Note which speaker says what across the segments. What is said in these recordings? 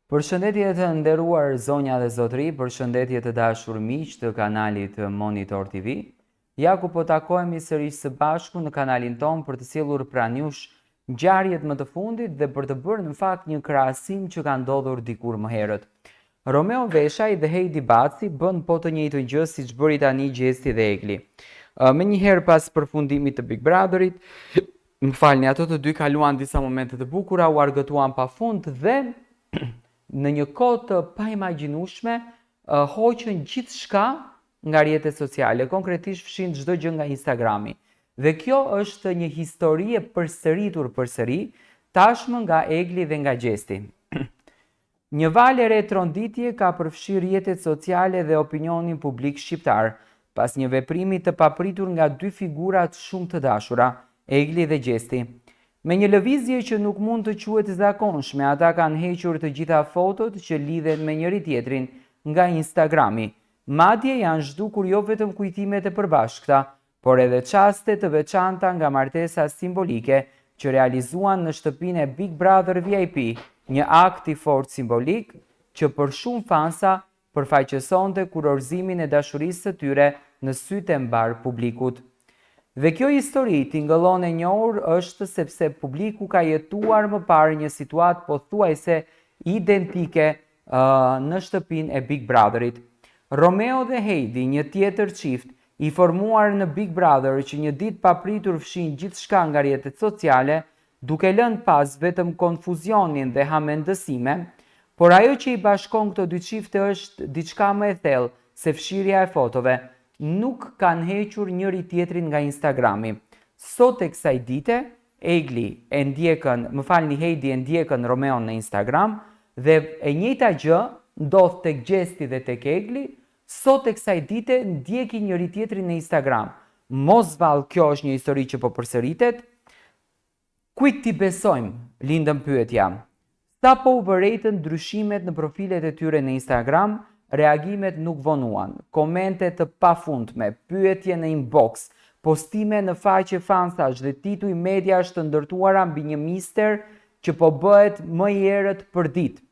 Speaker 1: Përshëndetje të nderuar zonja dhe zotëri, përshëndetje të dashur miq të kanalit Monitor TV. Ja ku po takohemi sërish së bashku në kanalin ton për të sjellur pranë jush ngjarjet më të fundit dhe për të bërë në fakt një krahasim që ka ndodhur dikur më herët. Romeo Veshaj dhe Heidi Baci bën po të njëjtën gjë siç bëri tani Gjesti dhe Egli. Menjëherë pas përfundimit të Big Brotherit, më falni, ato të dy kaluan disa momente të bukura, u argëtuan pafund dhe në një kohë të paimagjinueshme hoqën gjithçka nga rrjetet sociale, konkretisht fshin çdo gjë nga Instagrami. Dhe kjo është një histori e përsëritur përsëri, tashmë nga Egli dhe nga Gjesti. Një valë re tronditje ka përfshirë rrjetet sociale dhe opinionin publik shqiptar, pas një veprimi të papritur nga dy figurat shumë të dashura, Egli dhe Gjesti. Me një lëvizje që nuk mund të quhet zakonshme, ata kanë hequr të gjitha fotot që lidhen me njëri tjetrin nga Instagrami. Madje janë zhdukur jo vetëm kujtimet e përbashkëta, por edhe çaste të veçanta nga martesa simbolike që realizuan në shtëpinë e Big Brother VIP, një akt i fortë simbolik që për shumë fansa përfaqësonte kurorëzimin e dashurisë së tyre në sytë e mbar publikut. Dhe kjo histori tingëllon e njohur është sepse publiku ka jetuar më parë një situatë pothuajse identike në shtëpinë e Big Brotherit. Romeo dhe Heidi, një tjetër çift i formuar në Big Brother që një ditë papritur fshin gjithçka nga rrjetet sociale, duke lënë pas vetëm konfuzionin dhe hamendësime, por ajo që i bashkon këto dy çifte është diçka më e thellë se fshirja e fotove. Nuk kanë hequr njëri tjetrin nga Instagrami. Sot e kësaj dite, Heidi e ndjekën Romeo në Instagram dhe e njëjta gjë ndodh tek Gjesti dhe tek Egli. Sot e kësaj dite ndjekin njëri tjetrin në Instagram. Mos vallë, kjo është një histori që po përsëritet. Kujt t'i besojmë? Lindën pyetja. Sa po u vërejtën ndryshimet në profilet e tyre në Instagram, reagimet nuk vonuan, komente të pafundme, pyetje në inbox, postime në faqe fansash dhe tituj mediash të ndërtuara mbi një mister që po bëhet më i errët për ditë.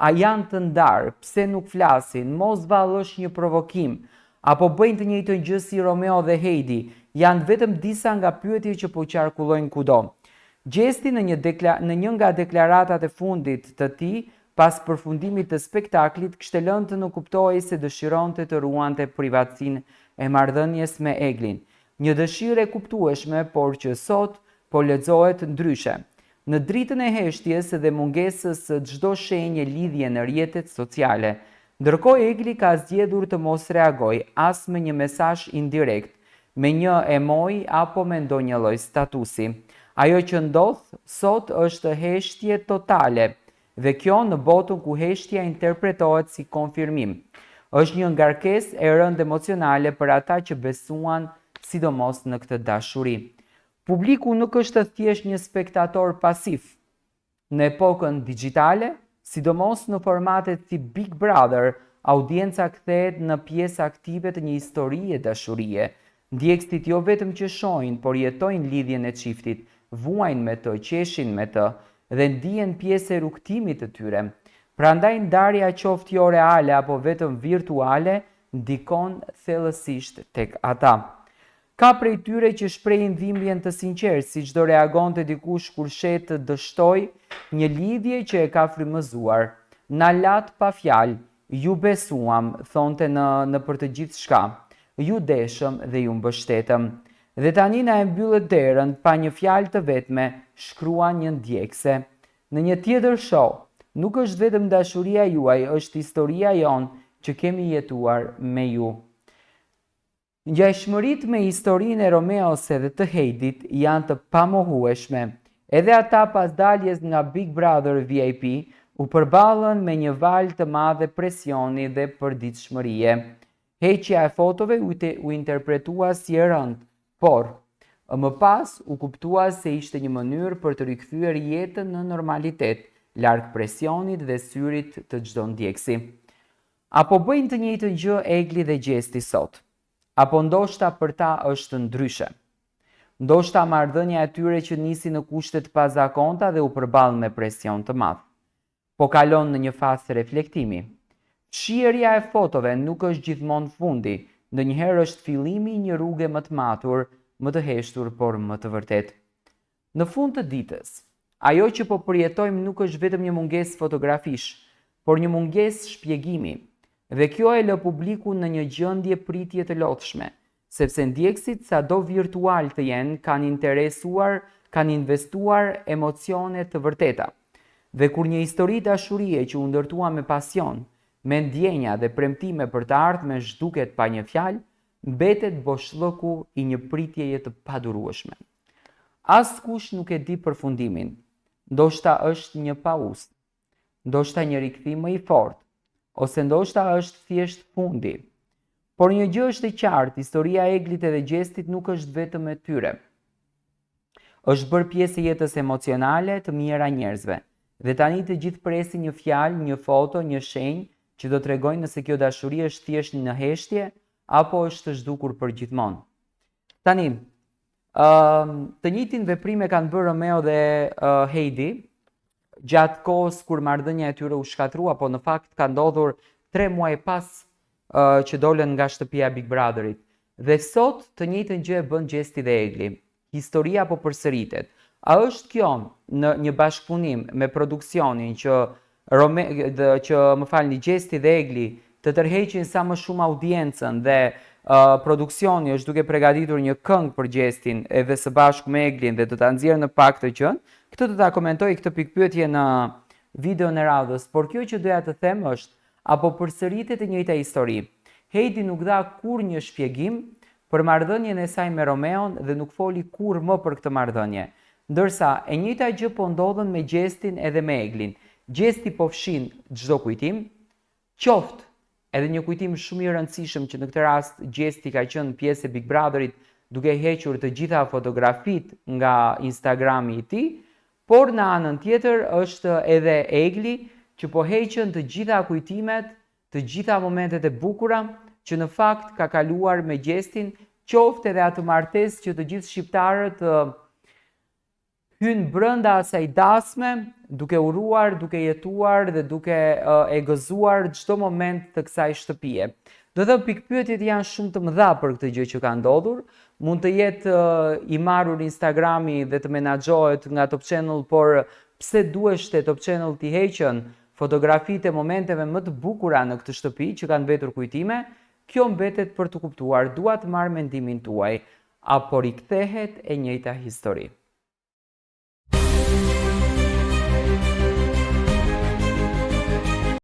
Speaker 1: A janë të ndarë? Pse nuk flasin? Mos vallë është një provokim? Apo bëjnë të njëjtën gjë si Romeo dhe Heidi? Janë vetëm disa nga pyetjet që po qarkullojnë kudo. Gjesti në një nga deklaratat e fundit të tij, pas përfundimit të spektaklit, kishte lënë të nuk kuptojë se dëshironte të ruante privatësinë e marrëdhënies me Eglin. Një dëshirë e kuptueshme, por që sot po lexohet ndryshe. Në dritën e heshtjes dhe mungesës së çdo shenje lidhje në rrjetet sociale. Ndërkohë Egli ka zgjedhur të mos reagojë as me një mesazh indirekt, me një emoj apo me ndonjë lloj statusi. Ajo që ndodh sot është heshtje totale, dhe kjo në botën ku heshtja interpretohet si konfirmim. Është një ngarkesë e rëndë emocionale për ata që besuan sidomos në këtë dashuri. Publiku nuk është thjesht një spektator pasiv. Në epokën digjitale, sidomos në formatet si Big Brother, audienca kthehet në pjesë aktive të një historie dashurie. Ndjekësit jo vetëm që shohin, por jetojnë lidhjen e çiftit, vuajnë me të, qeshin me të dhe ndihen pjesë e rrugtimit të tyre. Prandaj ndarja qoftë jo reale apo vetëm virtuale, ndikon thellësisht tek ata. Ka prej tyre që shprehin dhimbjen të sinqertë, siç do reagonte dikush kur shet të dështoj një lidhje që e ka frymëzuar. Na lat pa fjalë, ju besuam, thonte në për të gjithë shka. Ju deshëm dhe ju mbështetëm. Dhe tani na e mbyllët derën pa një fjalë të vetme, shkrua një ndjekse. Në një tjetër show, nuk është vetëm dashuria juaj, është historia jon që kemi jetuar me ju. Ngjashmëritë me historinë e Romeos dhe të Heidit janë të pamohueshme. Edhe ata pas daljes nga Big Brother VIP u përballën me një valë të madhe presioni dhe përditshmërie. Heqja e fotove u interpretua si e rëndë, por më pas u kuptua se ishte një mënyrë për të rikthyer jetën në normalitet, larg presionit dhe syrit të çdo ndjeksi. Apo bëjnë të njëjtën gjë Egli dhe Gjesti sot? Apo ndoshta për ta është ndryshe? Ndoshta marrëdhënia e tyre që nisi në kushte të pazakonta dhe u përball me presion të madh. po kalon në një fazë reflektimi. Shihja e fotove nuk është gjithmonë fundi, ndonjëherë është fillimi i një rruge më të matur, më të heshtur, por më të vërtet. Në fund të ditës, ajo që po përjetojmë nuk është vetëm një mungesë fotografish, por një mungesë shpjegimi. Dhe kjo e lë publikun në një gjendje pritje të lodhshme, sepse ndjekësit sado virtual të jenë kanë investuar emocione të vërteta. Dhe kur një histori dashurie që u ndërtua me pasion, me ndjenja dhe premtime për të ardhmen zhduket pa një fjalë, mbetet boshllëku i një pritjeje të padurueshme. Askush nuk e di përfundimin. Ndoshta është një pauzë, ndoshta një rikthim më i fortë, ose ndoshta është thjesht fundi. Por një gjë është e qartë, historia e Eglit edhe Gjestit nuk është vetëm e tyre. Është bërë pjesë e jetës emocionale të mijëra njerëzve. Dhe tani të gjithë presin një fjalë, një foto, një shenjë që do t'rregojnë nëse kjo dashuri është thjesht në heshtje apo është të zhdukur për gjithmonë. Tani, të njëjtin veprim e kanë bërë Romeo dhe Heidi gjatë kohës kur marrëdhënia e tyre u shkatrua, po në fakt ka ndodhur 3 muaj pas që dolën nga shtëpia Big Brotherit. Dhe sot të njëjtën gjë e bën Gjesti dhe Egli. Historia po përsëritet. A është kjo në një bashkëpunim me produksionin që Gjesti dhe Egli të tërheqin sa më shumë audiencën dhe produksioni është duke përgatitur një këngë për Gjestin edhe së bashku me Eglin dhe do ta nxjerrë në pak të gjën? Këtë do ta komentoj këtë pikpyetje në videon e radhës, por kjo që doja të them është, apo përsëritet e njëjta histori. Heidi nuk dha kur një shpjegim për marrëdhënien e saj me Romeon dhe nuk foli kur më për këtë marrëdhënie. Ndërsa e njëjta gjë po ndodhen me Gjestin edhe me Eglin. Gjesti po fshin çdo kujtim, qoftë edhe një kujtim shumë i rëndësishëm që në këtë rast Gjesti ka qenë pjesë e Big Brotherit duke hequr të gjitha fotografitë nga Instagrami i tij, por në anën tjetër është edhe Egli që po heqën të gjitha kujtimet, të gjitha momentet e bukura që në fakt ka kaluar me Gjestin, qoftë edhe atë martesë që të gjithë shqiptarët hynë brënda asaj dasme, duke uruar, duke jetuar dhe duke e gëzuar çdo moment të kësaj shtëpie. Do të pikpyetjet janë shumë të mëdha për këtë gjë që ka ndodhur. Mund të jetë i marrur Instagrami dhe të menaxhohet nga Top Channel, por pse duheshte Top Channel t'i heqën fotografitë e momenteve më të bukura në këtë shtëpi që kanë mbetur kujtime? Kjo mbetet për të kuptuar. Dua të marr mendimin tuaj. Apo rikthehet e njëjta histori?